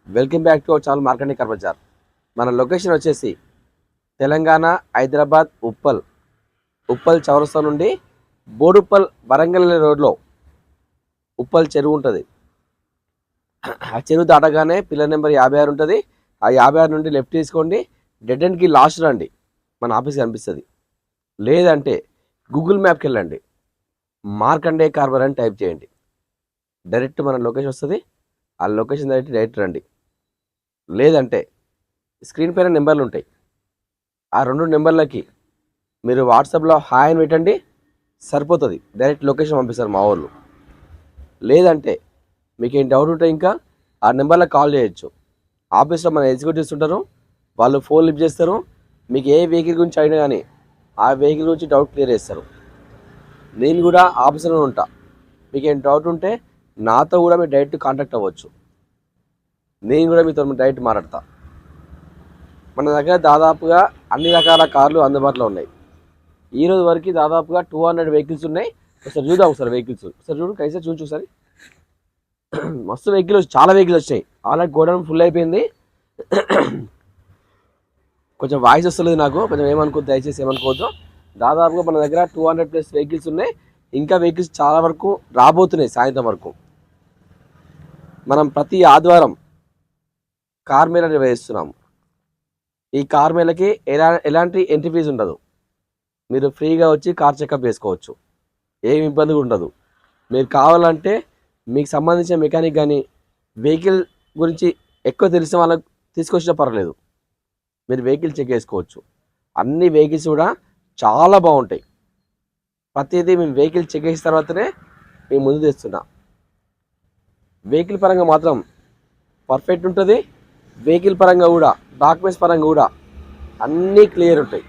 Welcome back to our channel Markande car bazaar. మన location వచ్చేసి తెలంగాణ హైదరాబాద్ ఉప్పల్ చౌరస్తా నుండి బోడుప్పల్ వరంగల్ రోడ్లో ఉప్పల్ చెరువు ఉంటుంది. ఆ చెరువు దాటగానే పిల్లర్ నెంబర్ 56 ఉంటుంది. ఆ 56 నుండి లెఫ్ట్ తీసుకోండి, డెడ్ ఎండ్కి లాస్ట్ రండి, మన ఆఫీస్ కనిపిస్తుంది. లేదంటే గూగుల్ మ్యాప్కి వెళ్ళండి, మార్కండే కార్బర్ అని టైప్ చేయండి, డైరెక్ట్ మన లొకేషన్ వస్తుంది. ఆ లొకేషన్ డైరెక్ట్ రండి. లేదంటే స్క్రీన్ పైన నెంబర్లు ఉంటాయి, ఆ 2 నెంబర్లకి మీరు వాట్సాప్లో హాయ్ అని పెట్టండి, సరిపోతుంది. డైరెక్ట్ లొకేషన్ పంపిస్తారు మా వాళ్ళు. లేదంటే మీకు ఏం డౌట్ ఉంటే ఇంకా ఆ నెంబర్లో కాల్ చేయొచ్చు. ఆఫీస్లో మన ఎగ్జిక్యూటివ్స్ ఉంటారు, వాళ్ళు ఫోన్ లిఫ్ట్ చేస్తారు. మీకు ఏ వెహికల్ గురించి అయినా కానీ ఆ వెహికల్ గురించి డౌట్ క్లియర్ చేస్తారు. నేను కూడా ఆఫీస్లో ఉంటా. మీకు ఏం డౌట్ ఉంటే నాతో కూడా మీరు డైరెక్ట్ కాంటాక్ట్ అవ్వచ్చు. నేను కూడా మీతో డైరెక్ట్ మాట్లాడతా. మన దగ్గర దాదాపుగా అన్ని రకాల కార్లు అందుబాటులో ఉన్నాయి. ఈరోజు వరకు దాదాపుగా 200 వెహికల్స్ ఉన్నాయి. ఒకసారి చూద్దాం, ఒకసారి వెహికల్స్ ఒకసారి చూడు, కైసా చూసి ఒకసారి. మస్తు వెహికల్స్, చాలా వెహికల్స్ వచ్చాయి. ఆల్రెడీ గోడౌన్ ఫుల్ అయిపోయింది. కొంచెం వాయిస్ వస్తలేదు నాకు, కొంచెం ఏమనుకోవద్దు, దయచేసి ఏమనుకోవద్దు. దాదాపుగా మన దగ్గర 200+ వెహికల్స్ ఉన్నాయి. ఇంకా వెహికల్స్ చాలా వరకు రాబోతున్నాయి. సాయంత్రం వరకు మనం ప్రతి ఆదివారం కార్ మేళా నిర్వహిస్తున్నాము. ఈ కార్ మేళకి ఎలాంటి ఎంట్రీ ఫీజు ఉండదు. మీరు ఫ్రీగా వచ్చి కార్ చెకప్ చేసుకోవచ్చు, ఏమి ఇబ్బంది ఉండదు. మీరు కావాలంటే మీకు సంబంధించిన మెకానిక్ కానీ వెహికల్ గురించి ఎక్కువ తెలిసిన వాళ్ళకి తీసుకొచ్చినా పర్లేదు, మీరు వెహికల్ చెక్ చేసుకోవచ్చు. అన్ని వెహికల్స్ కూడా చాలా బాగుంటాయి. ప్రతిదీ మేము వెహికల్ చెక్ చేసిన తర్వాతనే మేము ముందు తెస్తున్నా. వెహికల్ పరంగా మాత్రం పర్ఫెక్ట్ ఉంటుంది. వెహికల్ పరంగా కూడా, డాక్యుమెంట్స్ పరంగా కూడా అన్నీ క్లియర్ ఉంటాయి.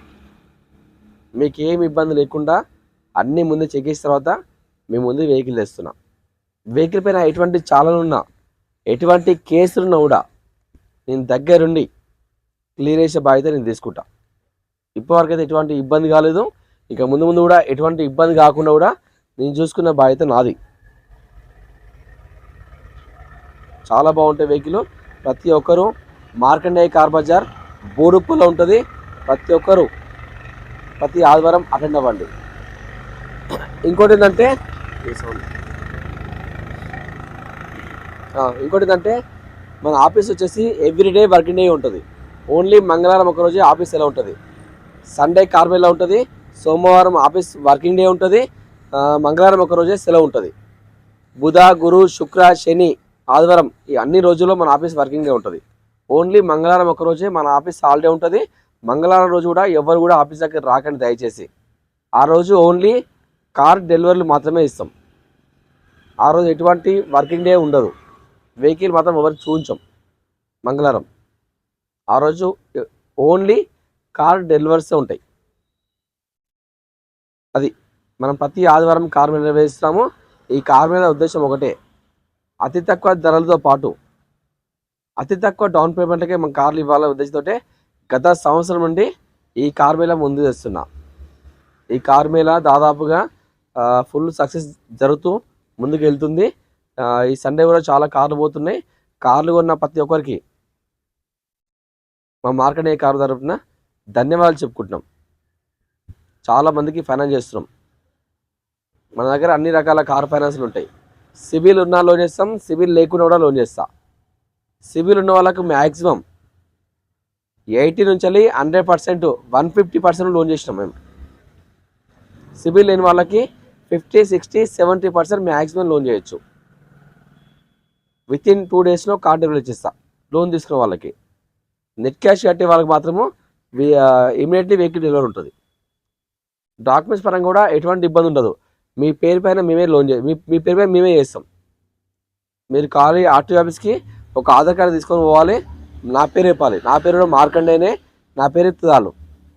మీకు ఏమి ఇబ్బంది లేకుండా అన్నీ ముందు చెక్ చేసిన తర్వాత మేము ముందు వెహికల్ తెస్తున్నాం. వెహికల్ పైన ఎటువంటి చాలనున్నా, ఎటువంటి కేసులున్నా కూడా నేను దగ్గరుండి క్లియర్ చేసే బాధ్యత నేను తీసుకుంటా. ఇప్పటివరకు అయితే ఎటువంటి ఇబ్బంది కాలేదు. ఇక ముందు ముందు కూడా ఎటువంటి ఇబ్బంది కాకుండా కూడా నేను చూసుకున్న బాధ్యత నాది. చాలా బాగుంటాయి వెహికల్. ప్రతి ఒక్కరూ మార్కండేయ కార్ బజార్ బోడుప్పల్లో ఉంటుంది. ప్రతి ఒక్కరూ ప్రతి ఆదివారం అటెండ్ అవ్వండి. ఇంకోటి ఏంటంటే మన ఆఫీస్ వచ్చేసి ఎవ్రీడే వర్కింగ్ డే ఉంటుంది. ఓన్లీ మంగళవారం ఒకరోజు ఆఫీస్ ఎలా ఉంటుంది. సండే కార్ మేళా ఉంటుంది. సోమవారం ఆఫీస్ వర్కింగ్ డే ఉంటుంది. మంగళవారం ఒకరోజే సెలవు ఉంటుంది. బుధ, గురు, శుక్ర, శని, ఆదివారం ఈ అన్ని రోజుల్లో మన ఆఫీస్ వర్కింగ్ డే ఉంటుంది. ఓన్లీ మంగళవారం ఒకరోజే మన ఆఫీస్ హాలిడే ఉంటుంది. మంగళవారం రోజు కూడా ఎవరు కూడా ఆఫీస్ దగ్గర రాకండి దయచేసి. ఆ రోజు ఓన్లీ కార్ డెలివరీలు మాత్రమే ఇస్తాం. ఆ రోజు ఎటువంటి వర్కింగ్ డే ఉండదు. వెహికల్ మాత్రం ఎవరికి చూపించాం మంగళవారం. ఆ రోజు ఓన్లీ కార్ డెలివరీసే ఉంటాయి. అది మనం ప్రతి ఆదివారం కార్ మీద నిర్వహిస్తాము. ఈ కార్ మీద ఉద్దేశం ఒకటే, అతి తక్కువ ధరలతో పాటు అతి తక్కువ డౌన్ పేమెంట్కే మనం కార్లు ఇవ్వాలనే ఉద్దేశంతో గత సంవత్సరం నుండి ఈ కార్ మేళా ముందు తెస్తున్నా. ఈ కార్ మేళా దాదాపుగా ఫుల్ సక్సెస్ జరుగుతూ ముందుకు వెళ్తుంది. ఈ సండే కూడా చాలా కార్లు పోతున్నాయి. కార్లు కొన్న ప్రతి ఒక్కరికి మా మార్కండేయ కారు తరపున ధన్యవాదాలు చెప్పుకుంటున్నాం. చాలామందికి ఫైనాన్స్ చేస్తున్నాం. మన దగ్గర అన్ని రకాల కార్ ఫైనాన్స్లు ఉంటాయి. సిబిల్ ఉన్నా లోన్ చేస్తాం, సిబిల్ లేకుండా కూడా లోన్ చేస్తా. సిబిల్ ఉన్న వాళ్ళకు మ్యాక్సిమం 80 నుంచి 100%, 150% లోన్ చేసినాం మేము. సిబిల్ లేని వాళ్ళకి 50, 60, 70% మ్యాక్సిమం లోన్ చేయొచ్చు. విత్ ఇన్ 2 డేస్లో కార్డు డెలివరీ చేస్తా. లోన్ తీసుకున్న వాళ్ళకి, నెట్ క్యాష్ కట్టే వాళ్ళకి మాత్రము ఇమీడియట్లీ వెహికల్ డెలివరీ ఉంటుంది. డాక్యుమెంట్స్ పరంగా కూడా ఎటువంటి ఇబ్బంది ఉండదు. మీ పేరు పైన మేమే లోన్ మీ పేరు పైన మేమే చేస్తాం. మీరు ఖాళీ ఆర్టీఓ ఆఫీస్కి ఒక ఆధార్ కార్డు తీసుకొని పోవాలి, నా పేరు చెప్పాలి. నా పేరు మార్కండేనే, నా పేరు ఎత్తుదాలు.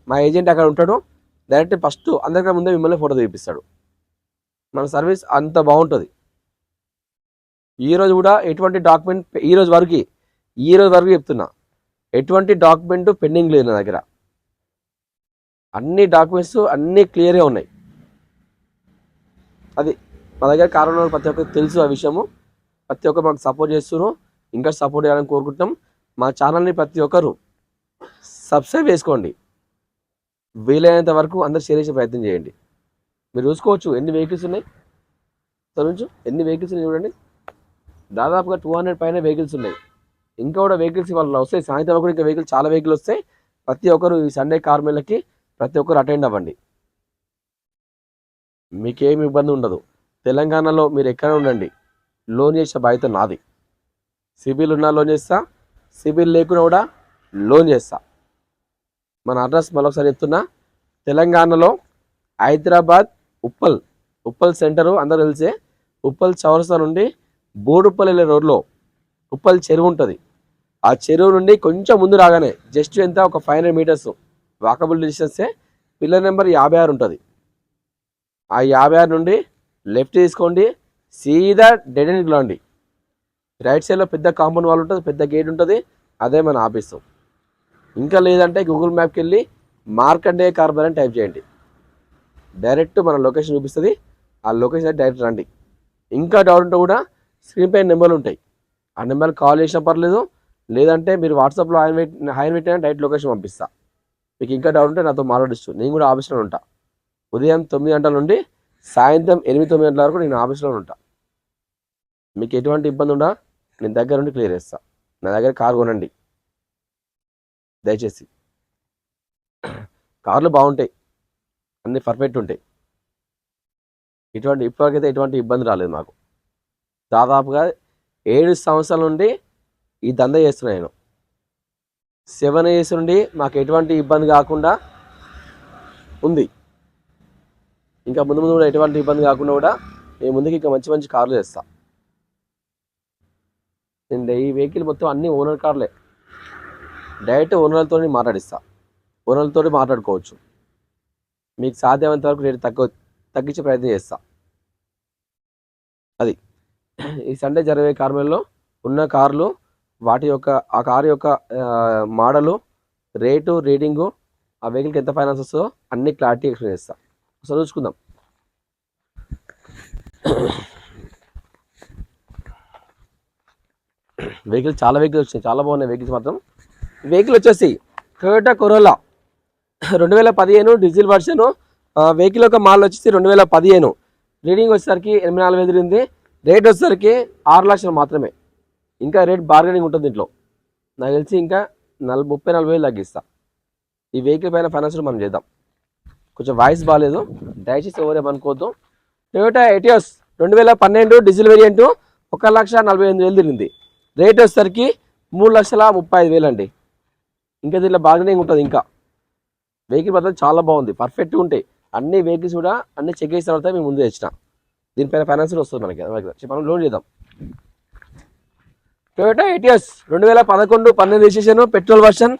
మా ఏజెంట్ అక్కడ ఉంటాడు. డైరెక్ట్ ఫస్ట్ అందరికన్నా ముందే మిమ్మల్ని ఫోటో తీపిస్తాడు. మన సర్వీస్ అంత బాగుంటుంది. ఈరోజు కూడా ఎటువంటి డాక్యుమెంట్ ఈ రోజు వరకు చెప్తున్నా, ఎటువంటి డాక్యుమెంట్ పెండింగ్ లేదు నా దగ్గర. అన్ని డాక్యుమెంట్స్ అన్నీ క్లియర్గా ఉన్నాయి. అది మా దగ్గర కారణం ప్రతి ఒక్కరికి తెలుసు. ఆ విషయము ప్రతి ఒక్కరు మాకు సపోర్ట్ చేస్తున్నారు. ఇంకా సపోర్ట్ చేయాలని కోరుకుంటున్నాం. మా ఛానల్ని ప్రతి ఒక్కరు సబ్స్క్రైబ్ చేసుకోండి. వీలైనంత వరకు అందరు షేర్ చేసే ప్రయత్నం చేయండి. మీరు చూసుకోవచ్చు ఎన్ని వెహికల్స్ ఉన్నాయి. ఎన్ని వెహికల్స్ ఉన్నాయి చూడండి. దాదాపుగా 200 పైన వెహికల్స్ ఉన్నాయి. ఇంకా కూడా వెహికల్స్ వాళ్ళు వస్తాయి. సాయంత్రం కూడా ఇంకా వెహికల్స్ చాలా వెహికల్ వస్తాయి. ప్రతి ఒక్కరు ఈ సండే కార్ మేళకి ప్రతి ఒక్కరు అటెండ్ అవ్వండి. మీకేమి ఇబ్బంది ఉండదు. తెలంగాణలో మీరు ఎక్కడ ఉండండి, లోన్ చేసే బాధ్యత నాది. సిబిల్ ఉన్నా లోన్ చేస్తా, సిబిల్ లేకుండా కూడా లోన్ చేస్తా. మన అడ్రస్ మరొకసారి చెప్తున్నా, తెలంగాణలో హైదరాబాద్ ఉప్పల్ సెంటరు అందరూ తెలిసే. ఉప్పల్ చౌరస్తా నుండి బోడుప్పల్ వెళ్ళే రోడ్లో ఉప్పల్ చెరువు ఉంటుంది. ఆ చెరువు నుండి కొంచెం ముందు రాగానే జస్ట్ ఎంత ఒక 500 మీటర్స్ వాకబుల్ డిస్టెన్సే పిల్లర్ నెంబర్ 56 ఉంటుంది. ఆ 56 నుండి లెఫ్ట్ తీసుకోండి, సీదా డెడ్ ఎండ్కి రండి. రైట్ సైడ్లో పెద్ద కాంపౌండ్ వాల్ ఉంటుంది, పెద్ద గేట్ ఉంటుంది. అదే మన ఆఫీసు. ఇంకా లేదంటే గూగుల్ మ్యాప్కి వెళ్ళి మార్కండేయ కార్బర్ అని టైప్ చేయండి. డైరెక్ట్ మన లొకేషన్ చూపిస్తుంది. ఆ లొకేషన్ డైరెక్ట్ రండి. ఇంకా డౌట్ ఉంటే కూడా స్క్రీన్ పైన నెంబర్లు ఉంటాయి. ఆ నెంబర్ కాల్ చేసినా పర్లేదు, లేదంటే మీరు వాట్సాప్లో హాయ్ పెట్టినా డైరెక్ట్ లొకేషన్ పంపిస్తా. మీకు ఇంకా డౌట్ ఉంటే నాతో మాట్లాడిస్తూ. నేను కూడా ఆఫీస్లో ఉంటా. ఉదయం 9 గంటల నుండి సాయంత్రం 8-9 గంటల వరకు నేను ఆఫీస్లో ఉంటా. మీకు ఎటువంటి ఇబ్బంది ఉండా నేను దగ్గర నుండి క్లియర్ చేస్తా. నా దగ్గర కార్ కొనండి దయచేసి. కార్లు బాగుంటాయి, అన్నీ పర్ఫెక్ట్ ఉంటాయి. ఇప్పటికైతే ఎటువంటి ఇబ్బంది రాలేదు మాకు. దాదాపుగా 7 సంవత్సరాల నుండి ఈ దందా చేస్తున్నా నేను. 7 years నుండి మాకు ఎటువంటి ఇబ్బంది కాకుండా ఉంది. ఇంకా ముందు కూడా ఎటువంటి ఇబ్బంది కాకుండా కూడా మేము ముందుకు ఇంకా మంచి మంచి కార్లు చేస్తాం. నేను ఈ వెహికల్ మొత్తం అన్ని ఓనర్ కార్లే. డైరెక్ట్ ఓనర్లతో మాట్లాడిస్తా. ఓనర్లతో మాట్లాడుకోవచ్చు. మీకు సాధ్యమైనంత వరకు రేటు తగ్గించే ప్రయత్నం చేస్తా. అది ఈ సండే జరిగే కార్మెల్లో ఉన్న కార్లు, ఆ కారు యొక్క మోడలు, రేటు, రీడింగు, ఆ వెహికల్కి ఎంత ఫైనాన్స్ వస్తుందో అన్ని క్లారిటీ ఎక్స్ప్లెయిన్ చేస్తా. ఒకసారి చూసుకుందాం. చాలా వెహికల్స్ వచ్చినాయి, చాలా బాగున్నాయి వెహికల్స్ మాత్రం. వెహికల్ వచ్చేసి Toyota corolla 2015 diesel version. Vehicle యొక్క మోడల్ వచ్చేసి 2015. రీడింగ్ వచ్చేసరికి 84,000 తిరిగింది. రేట్ వచ్చేసరికి 6 లక్షలు మాత్రమే. ఇంకా రేట్ బార్గెనింగ్ ఉంటుంది దీంట్లో. నాకు తెలిసి ఇంకా 30-40 తగ్గిస్తా. ఈ వెహికల్ పైన ఫైనాన్స్ మనం చేద్దాం. కొంచెం వాయిస్ బాగాలేదు, దయచేసి ఎవరేమనుకోవద్దు. టొయోటా ఎటియోస్ 2012 డీజిల్ వేరియంటు 1,48,000 తిరిగింది. రేట్ వచ్చేసరికి 3,35,000 అండి. ఇంకా దీంట్లో బార్గెనింగ్ ఉంటుంది. ఇంకా వెహికల్ మాత్రం చాలా బాగుంది, పర్ఫెక్ట్గా ఉంటాయి. అన్ని వెహికల్స్ కూడా అన్ని చెక్ చేసిన తర్వాత మేము ముందు తెచ్చిన. దీనిపైన ఫైనాన్స్ వస్తుంది మనకి. మనం లోన్ చేద్దాం. Toyota Etios 2011-12 registration, petrol version.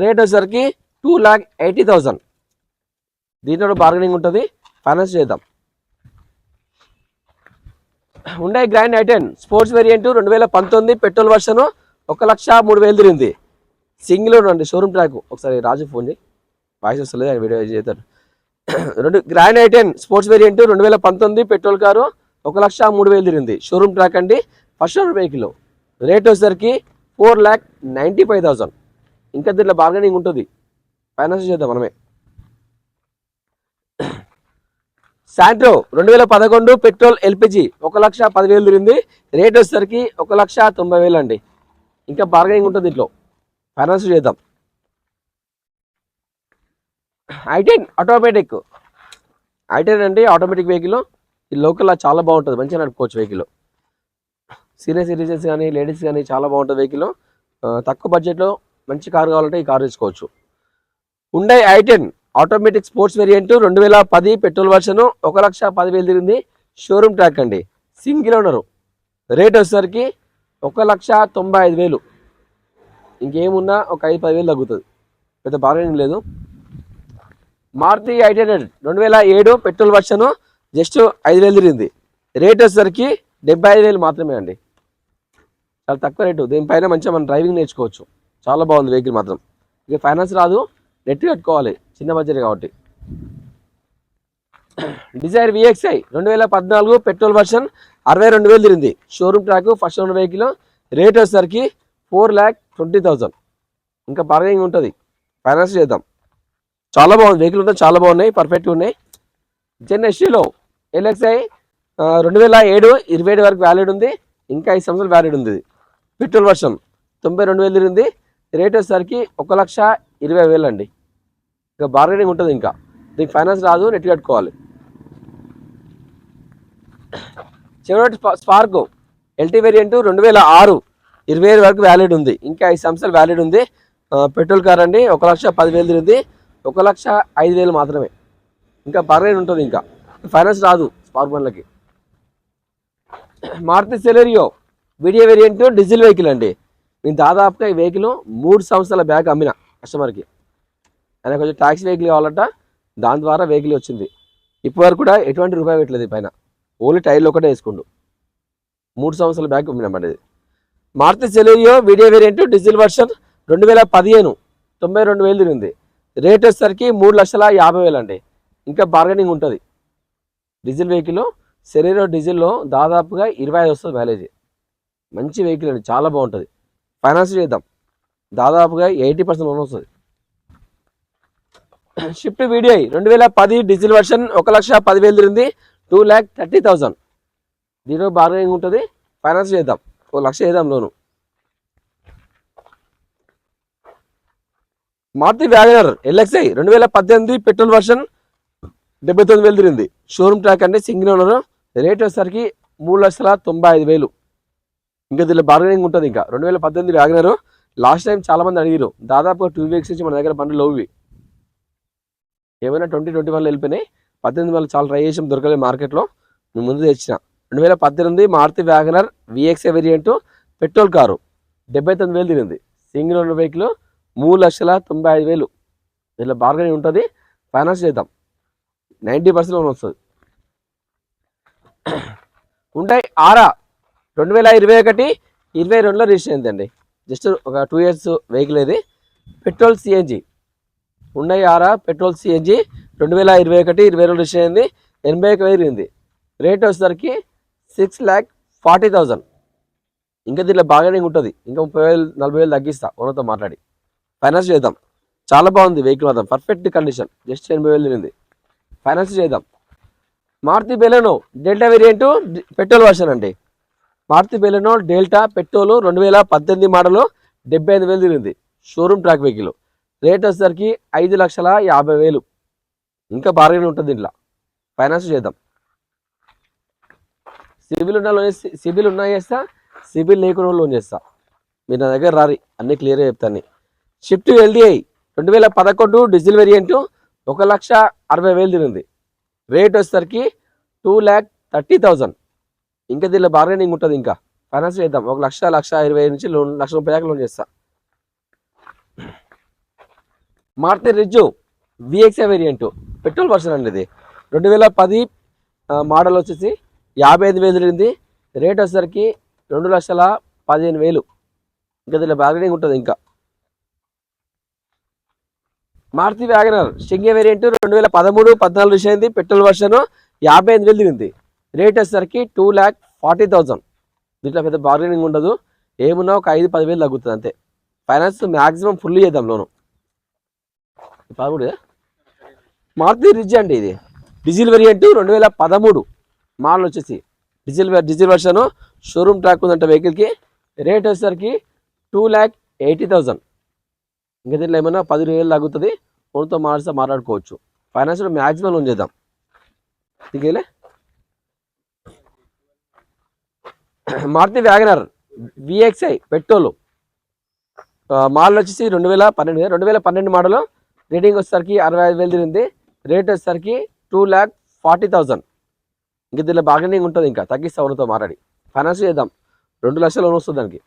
Rate వచ్చేసరికి 2,80,000. దీంట్లో బార్గెనింగ్ ఉంటుంది, ఫైనాన్స్ చేద్దాం. Hyundai Grand i10 sports variant 2019 petrol version 1,03,000 తిరిగింది. సింగిల్ అండి, షోరూమ్ ట్రాక్. ఒకసారి రాజు ఫోన్ చేయి, వాయిస్ వస్తలేదు, ఆయన వీడియో చేస్తాడు. Grand i10 sports variant 2019 petrol car 1,03,000 తిరిగింది. షోరూమ్ ట్రాక్ అండి, ఫస్ట్ ఓనర్ వెహికల్. రేట్ వచ్చేసరికి 4,95,000. ఇంకా దీంట్లో బార్గెనింగ్ ఉంటుంది, ఫైనాన్స్ చేద్దాం మనమే. శాంట్రో 2011 పెట్రోల్ ఎల్పిజి 1,10,000 తిరిగింది. రేట్ వచ్చేసరికి 1,90,000 అండి. ఇంకా బార్గెనింగ్ ఉంటుంది దీంట్లో, ఫైనాన్స్ చేద్దాం. i10 automatic. i10 అంటే ఆటోమేటిక్ వెహికల్. ఈ లోకల్లో చాలా బాగుంటుంది, మంచిగా నడుపుకోవచ్చు వెహికల్. సీనియర్ సిటిజన్స్ కానీ లేడీస్ కానీ చాలా బాగుంటుంది వెహికల్. తక్కువ బడ్జెట్లో మంచి కారు కావాలంటే ఈ కారు తీసుకోవచ్చు. Hyundai i10 automatic sports variant 2010 petrol version 1,10,000 తిరిగింది. షోరూమ్ ట్రాక్ అండి, సింగిల్ ఓనరు. రేట్ వచ్చేసరికి 1,95,000. ఇంకేమున్నా ఒక 5-10,000 తగ్గుతుంది, పెద్ద బార్గెనింగ్ లేదు. మారుతి 800 2007 పెట్రోల్ వర్షన్ జస్ట్ 5,000 తిరిగింది. రేట్ వచ్చేసరికి 75,000 మాత్రమే అండి, చాలా తక్కువ రేటు. దీనిపైన మంచిగా మనం డ్రైవింగ్ నేర్చుకోవచ్చు. చాలా బాగుంది వెహికల్ మాత్రం. ఇక ఫైనాన్స్ రాదు, నెట్ కట్టుకోవాలి, చిన్న బడ్జెట్ కాబట్టి. డిజైర్ VXi 2014 పెట్రోల్ వర్షన్ 62,000 తిరిగింది. Showroom track, first owner vehicle. Rate వచ్చేసరికి 4,20,000. ఇంకా బార్గెనింగ్ ఉంటుంది, ఫైనాన్స్ చేద్దాం. చాలా బాగుంది వెహికల్, ఉంటుంది చాలా బాగున్నాయి, పర్ఫెక్ట్గా ఉన్నాయి. జెన్ ఎస్టీలో ఎల్ఎక్స్ఐ 2007 27 వరకు వ్యాలిడ్ ఉంది, ఇంకా 5 సంవత్సరాలు వ్యాలిడ్ ఉంది. పెట్రోల్ వర్షన్ 92,000 తిరిగింది. రేట్ వచ్చేసరికి 1,20,000 అండి. ఇంకా బార్గెనింగ్ ఉంటుంది, ఇంకా దీనికి ఫైనాన్స్ రాదు, నెట్ కట్టుకోవాలి. చెవరోలెట్ స్పార్క్ ఎల్టీ వేరియంట్ 2006 27 వరకు వ్యాలిడ్ ఉంది, ఇంకా 5 సంవత్సరాలు వ్యాలిడ్ ఉంది. పెట్రోల్ కార్ అండి. 1,10,000 తిరిగింది, 1,05,000 మాత్రమే. ఇంకా బార్గెనింగ్ ఉంటుంది, ఇంకా ఫైనాన్స్ రాదు స్పార్క్ బండ్లకి. Maruti Celerio VDI variant diesel vehicle అండి. నేను దాదాపుగా ఈ వెహికల్ 3 సంవత్సరాల బ్యాక్ అమ్మిన కస్టమర్కి. ఆయన కొంచెం ట్యాక్సీ వెహికల్ కావాలట, దాని ద్వారా వెహికల్ వచ్చింది. ఇప్పటివరకు కూడా ఎటువంటి రూపాయి పెట్టలేదు పైన, ఓన్లీ టైర్లు ఒకటే వేసుకుండు. 3 సంవత్సరాల బ్యాక్ అమ్మినామండి ఇది. Maruti Celerio VDI variant diesel version 2015 92,000 తిరిగింది. రేట్ వచ్చేసరికి 3,50,000 అండి. ఇంకా బార్గెనింగ్ ఉంటుంది. డీజిల్ వెహికల్ సెలెరియో డీజిల్లో దాదాపుగా 25 వస్తుంది మైలేజ్. మంచి వెహికల్ అండి, చాలా బాగుంటుంది. ఫైనాన్స్ చేద్దాం, దాదాపుగా 80% లోన్ వస్తుంది. షిఫ్ట్ వీడిఐ 2010 డీజిల్ వర్షన్ 1,10,000 తిరిగింది, 2,30,000. దీనిలో బార్గెనింగ్ ఉంటుంది, ఫైనాన్స్ చేద్దాం, 1,00,000 చేద్దాం loan. Maruti WagonR LXI 2018 petrol version 79,000 తిరిగింది. షోరూమ్ ట్రాక్ అంటే సింగిల్ ఓనర్. రేట్ వచ్చేసరికి 3,95,000. ఇంకా దీనిలో బార్గెనింగ్ ఉంటుంది. ఇంకా 2018 వ్యాగనర్. లాస్ట్ టైం చాలా మంది అడిగారు, దాదాపుగా 2 వీక్స్ నుంచి మన దగ్గర బండ్లు లోవి. ఏమైనా 2021లో వెళ్ళిపోయినాయి. 18 వాళ్ళు చాలా ట్రై చేసాం, దొరకలేదు మార్కెట్లో. మేము ముందు తెచ్చిన 2018 Maruti WagonR VXI variant petrol car 79,000 తిరిగింది. Single owner vehicle 3,95,000. దీనిలో బార్గెనింగ్ ఉంటుంది, ఫైనాన్స్ చేద్దాం, 90% లోన్ వస్తుంది. హుండై ఆరా 2021 22లో రిజిస్టర్ అయిందండి. జస్ట్ ఒక 2 ఇయర్స్ వెహికల్ ఇది. Petrol CNG Hyundai Aura petrol CNG 2021 22లో రిజిస్టర్ అయింది. 81,000 తిరిగింది. రేట్ వచ్చేసరికి 6,40,000. ఇంకా దీనిలో బార్గెనింగ్ ఉంటుంది, ఇంకా 30,000 40,000 తగ్గిస్తా ఓనర్తో మాట్లాడి. ఫైనాన్స్ చేద్దాం, చాలా బాగుంది వెహికల్ మాత్రం, పర్ఫెక్ట్ కండిషన్. జస్ట్ 80,000 తిరిగింది, ఫైనాన్స్ చేద్దాం. Maruti Baleno Delta variant petrol version అండి. Maruti Baleno Delta petrol 2018 model 75,000 తిరిగింది. Showroom track vehicle. రేట్ వచ్చేసరికి 5,50,000. ఇంకా బార్గెనింగ్ ఉంటుంది దీంట్లో, ఫైనాన్స్ చేద్దాం. సిబిల్ ఉన్నా చేస్తా, సిబిల్ లేకుండా లోన్ చేస్తా. మీరు నా దగ్గర రారి, అన్నీ క్లియర్గా చెప్తాను. షిఫ్ట్ ఎల్డిఐ 2011 డీజిల్ వేరియంట్ 1,60,000 తిరిగింది. రేట్ వచ్చేసరికి 2,30,000. ఇంకా దీనిలో బార్గెనింగ్ ఉంటుంది, ఇంకా ఫైనాన్స్ చేద్దాం. 1,00,000 1,20,000 నుంచి లోన్ 1,30,000 దాకా లోన్ చేస్తా. Maruti Ritz VXI variant petrol version అండి. ఇది 2010 మోడల్ వచ్చేసి 55,000 తిరిగింది. రేట్ వచ్చేసరికి 2,15,000. ఇంకా దీనిలో బార్గెనింగ్ ఉంటుంది. ఇంకా మారుతి వ్యాగనర్ షింగే వేరియంట్ 2013 14 రిజిస్టర్ అయింది. పెట్రోల్ వర్షన్ 55,000 తిరిగింది. రేట్ వచ్చేసరికి 2,40,000. దీంట్లో పెద్ద బార్గెనింగ్ ఉండదు, ఏమున్నా ఒక 5-10,000 తగ్గుతుంది అంతే. ఫైనాన్స్ మ్యాక్సిమం ఫుల్ చేద్దాం లోను. 13 మారుతి రిజ్ అండి. ఇది డీజిల్ వేరియంట్ 2013 మోడల్ వచ్చేసి డీజిల్ వర్షన్. షోరూమ్ ట్రాక్ ఉందంట వెహికల్కి. రేట్ వచ్చేసరికి 2,80,000. ఇంకా దీంట్లో ఏమైనా 10,000 తగ్గుతుంది, ఫోన్తో మాట్లాడుకోవచ్చు. ఫైనాన్షియల్ మ్యాక్సిమం లోన్ చేద్దాం. ఇంకేలే Maruti WagonR VXI petrol model వచ్చేసి 2012 మోడల్. రేటింగ్ వచ్చేసరికి 65,000 తిరిగింది. రేట్ వచ్చేసరికి 2,40,000. ఇంకా దీనిలో బార్గెనింగ్ ఉంటుంది, ఇంకా తగ్గిస్తా ఓనర్తో మాట్లాడి. ఫైనాన్స్ చేద్దాం, 2,00,000 లోన్ వస్తుంది దానికి.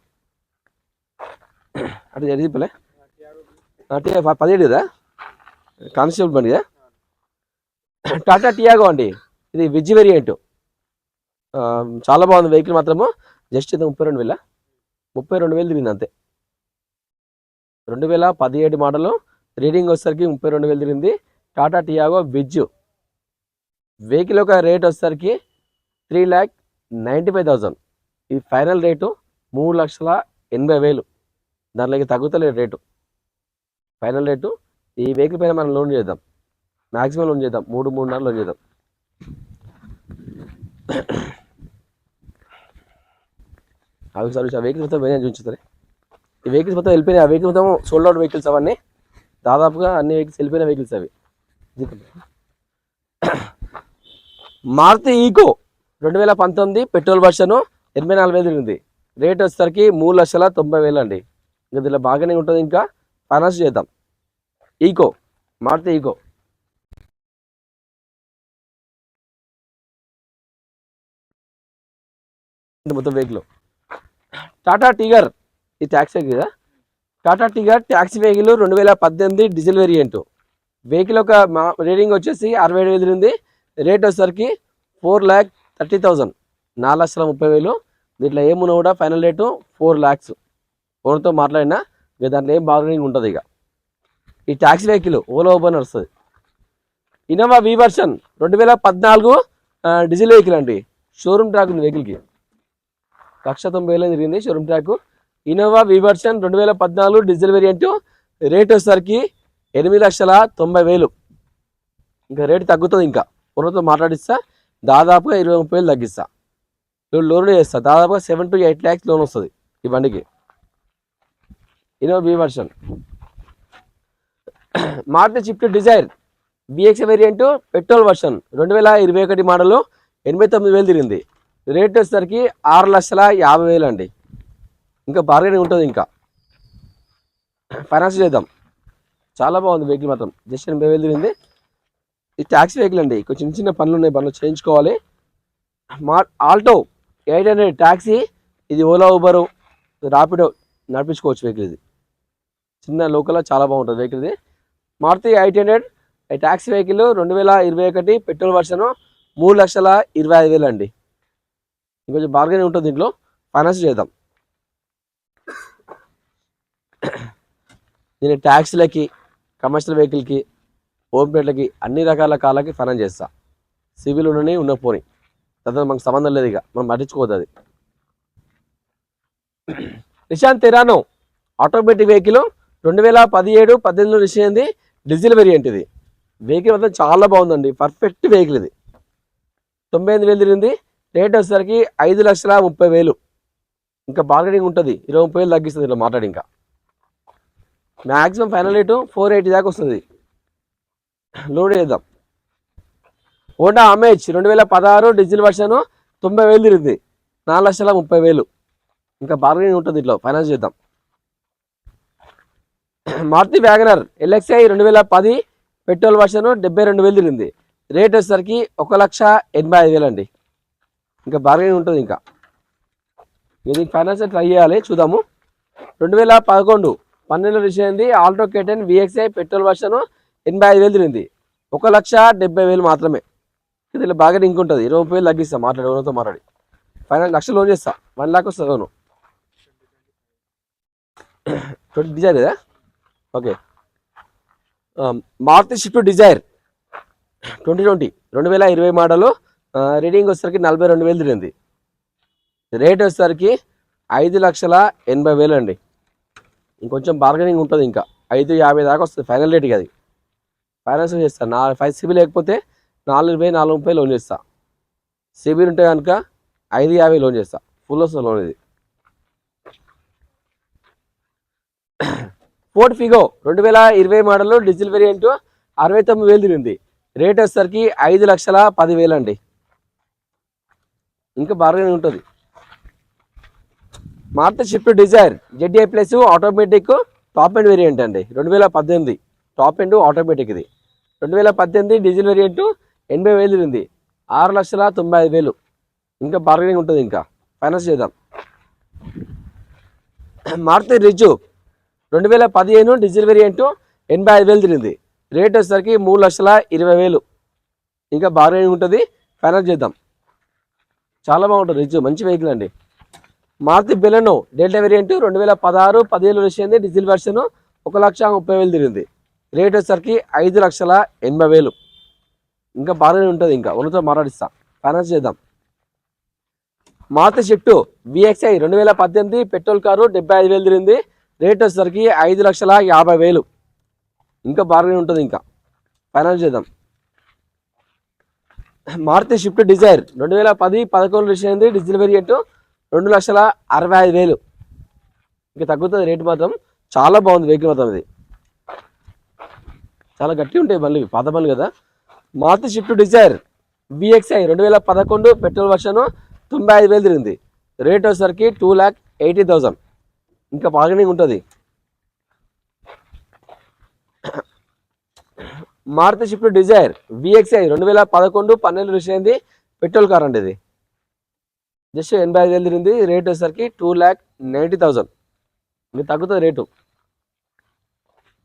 అంటే చెప్పలే 17 కదా, కానిస్టేబుల్ బండి కదా. టాటా టియాగో అండి. ఇది విజ్ వేరియంట్, చాలా బాగుంది వెహికల్ మాత్రము. జస్ట్ ఇది 32,000 తిరిగింది అంతే. 2017 మోడల్. రీడింగ్ వచ్చేసరికి 32,000 తిరిగింది. టాటా టియాగో విజ్ వెహికల్ యొక్క రేట్ వచ్చేసరికి 3,95,000. ఈ ఫైనల్ రేటు 3,80,000. దాంట్లోకి తగ్గుతలేదు రేటు. ఫైనల్ రేటు ఈ వెహికల్ పైన మనం లోన్ చేద్దాం, మ్యాక్సిమం లోన్ చేద్దాం, 3.5 లోన్ చేద్దాం. అవి సర్వీస్ ఆ వెహికల్స్ మొత్తం వేరే చూపిస్తారు. ఈ వెహికల్స్ మొత్తం వెళ్ళిపోయినాయి. ఆ వెహికల్స్ మొత్తం సోల్డ్ అవుట్ వెహికల్స్ అవన్నీ, దాదాపుగా అన్ని వెహికల్స్ వెళ్ళిపోయిన వెహికల్స్ అవి. మారుతి ఈకో 2019 పెట్రోల్ వర్షను 84,000 ఉంది. రేట్ వచ్చేసరికి 3,90,000 అండి. ఇంకా దీనిలో బాగానే ఉంటుంది. ఇంకా ఫైనాన్స్ చేద్దాం. Eeco, Maruti Eeco. మొత్తం వెహికల్ టాటా టిగర్, ఈ ట్యాక్సీ కదా. Tata Tigor taxi vehicle 2018 diesel variant. Vehicle ఒక రేటింగ్ వచ్చేసి 67,000 ఉంది. రేట్ వచ్చేసరికి 4,30,000, 4,30,000. దీంట్లో ఏమున్నా కూడా ఫైనల్ రేటు 4 lakhs. ఓనర్తో మాట్లాడినా ఇక దాంట్లో ఏం బార్గెనింగ్ ఉంటుంది. ఇక ఈ ట్యాక్సీ వెహికల్ ఓలా ఓపెన్ వస్తుంది. Innova V version 2014 diesel vehicle అండి. షోరూమ్ ట్రాక్ ఉంది వెహికల్కి, 1,90,000 తిరిగింది showroom track. Innova V version 2014 diesel variant. Rate వచ్చేసరికి 8,90,000. ఇంకా రేటు తగ్గుతుంది. ఇంకా ఓనర్తో మాట్లాడిస్తా, దాదాపుగా 20-30,000 తగ్గిస్తా. లోన్ చేస్తా, దాదాపుగా 7 to 8 lakhs లోన్ వస్తుంది ఈ బండికి. Innova V version. Maruti Swift Dzire BX variant petrol version 2021 model, 89,000 తిరిగింది. రేట్ వచ్చేసరికి 6,50,000 అండి. ఇంకా బార్గెనింగ్ ఉంటుంది. ఇంకా ఫైనాన్స్ చేద్దాం. చాలా బాగుంది వెహికల్ మాత్రం. జస్ట్ 80,000 తిరిగింది. ఇది ట్యాక్సీ వెహికల్ అండి. కొంచెం చిన్న చిన్న పనులు ఉన్నాయి, పనులు చేయించుకోవాలి. Alto 800 taxi. ఇది ఓలా ఊబరు రాపిడో నడిపించుకోవచ్చు వెహికల్. ఇది చిన్న లోకల్ చాలా బాగుంటుంది వెహికల్. ఇది Maruti 800 taxi vehicle 2021 petrol version 3,25,000 అండి. ఇంకొంచెం బార్గెనింగ్ ఉంటుంది దీంట్లో. ఫైనాన్స్ చేద్దాం. నేను ట్యాక్సీలకి, కమర్షియల్ వెహికల్కి, ఓపెన్లకి, అన్ని రకాల కార్లకి ఫైనాన్స్ చేస్తా. సివిల్ ఉండని పోని, తర్వాత మనకు సంబంధం లేదు. ఇక మనం పట్టించుకోవద్దు. అది నిషాన్ తెరానో ఆటోమేటిక్ వెహికల్ 2017-18 రిజిస్టర్ అయింది. Diesel variant. ఇది వెహికల్ మొత్తం చాలా బాగుందండి. Perfect vehicle. ఇది 98,000 తిరిగింది. రేట్ వచ్చేసరికి 5,30,000. ఇంకా బార్గెనింగ్ ఉంటుంది. 20-30,000 తగ్గిస్తుంది ఇలా మాట్లాడి. ఇంకా మ్యాక్సిమం ఫైనల్ రేటు 480 దాకా వస్తుంది. లోడ్ చేద్దాం. హోండా అమేజ్ 2016 డీజిల్ వర్షన్ 90,000 తిరిగింది. 4,30,000. ఇంకా బార్గెనింగ్ ఉంటుంది ఇట్లా. ఫైనాన్స్ చేద్దాం. Maruti WagonR LXI 2010 petrol version 72,000 తిరిగింది. రేట్ వచ్చేసరికి 1,85,000 అండి. ఇంకా బార్గెనింగ్ ఉంటుంది. ఇంకా ఇది ఫైనాన్స్ ట్రై చేయాలి, చూద్దాము. 2011-12 రిజిస్టర్ అయింది. Alto K10 VXI petrol version 85,000 తిరిగింది. 1,70,000 మాత్రమే. ఇది బాగా ఇంక ఉంటుంది. 20,000 తగ్గిస్తా ఓనర్తో మాట్లాడి. ఫైనల్ 1,00,000 లోన్ చేస్తా. 1 lakh వస్తుంది లోను. 20 డిజైర్ కదా. Okay. Maruti Swift Dzire 2020 model. Reading వచ్చేసరికి 42,000 తిరిగింది. రేట్ వచ్చేసరికి 5,80,000 అండి. ఇంకొంచెం బార్గెనింగ్ ఉంటుంది. ఇంకా 5,50,000 దాకా వస్తుంది ఫైనల్ రేట్కి. అది ఫైనాన్స్ చేస్తాను. 5 సిబిల్ లేకపోతే 4,20,000-4,30,000 లోన్ చేస్తా. సిబిల్ ఉంటే కనుక 5,50,000 లోన్ చేస్తా. ఫుల్ వస్తుంది లోన్. ఇది Ford Figo 2020 model diesel variant 69,000 తిరిగింది. రేట్ వచ్చేసరికి 5,10,000 అండి. ఇంకా బార్గెనింగ్ ఉంటుంది. Maruti Swift Dzire ZDI plus automatic top end variant అండి. 2018 టాప్ ఎండ్ ఆటోమేటిక్. ఇది 2018 డీజిల్ వేరియంట్ 80,000 తిరిగింది. 6,95,000. ఇంకా బార్గెనింగ్ ఉంటుంది. ఇంకా ఫైనాన్స్ చేద్దాం. మారుతి రిజు 2015 డీజిల్ వేరియంట్ 85,000 తిరిగింది. రేట్ వచ్చేసరికి 3,20,000. ఇంకా బార్గెనింగ్ ఉంటుంది. ఫైనాన్స్ చేద్దాం. చాలా బాగుంటుంది. రిజు మంచి వెహికల్ అండి. మారుతి బెలెనో డెల్టా వేరియంట్ 2016-17 వచ్చింది. డీజిల్ వర్షన్ 1,30,000 తిరిగింది. రేట్ వచ్చేసరికి 5,80,000. ఇంకా బార్గెనింగ్ ఉంటుంది. ఇంకా ఓనర్తో మాట్లాడిస్తా. ఫైనాన్స్ చేద్దాం. Maruti Swift VXI 2018 petrol car 75,000 తిరిగింది. రేట్ వచ్చేసరికి 5,50,000. ఇంకా బార్గెన్ ఉంటుంది. ఇంకా ఫైనల్ చేద్దాం. మారుతి షిఫ్ట్ డిజైర్ 2010-11 రిజిస్టర్ అయింది. Diesel variant 2,65,000. ఇంకా తగ్గుతుంది రేటు మాత్రం. చాలా బాగుంది వెహికల్ మాత్రం. ఇది చాలా గట్టి ఉంటాయి బండ్లు, పాత బండ్లు కదా. Maruti Swift Dzire VXI 2011 petrol version 95,000 తిరిగింది. రేట్ వచ్చేసరికి 2,80,000. ఇంకా బార్గెనింగ్ ఉంటుంది. Maruti Swift Dzire VXI 2011-12 register అయింది. పెట్రోల్ కార్ అండి. ఇది జస్ట్ 85,000 తిరిగింది. రేట్ వచ్చేసరికి 2,90,000. ఇంకా తగ్గుతుంది రేటు.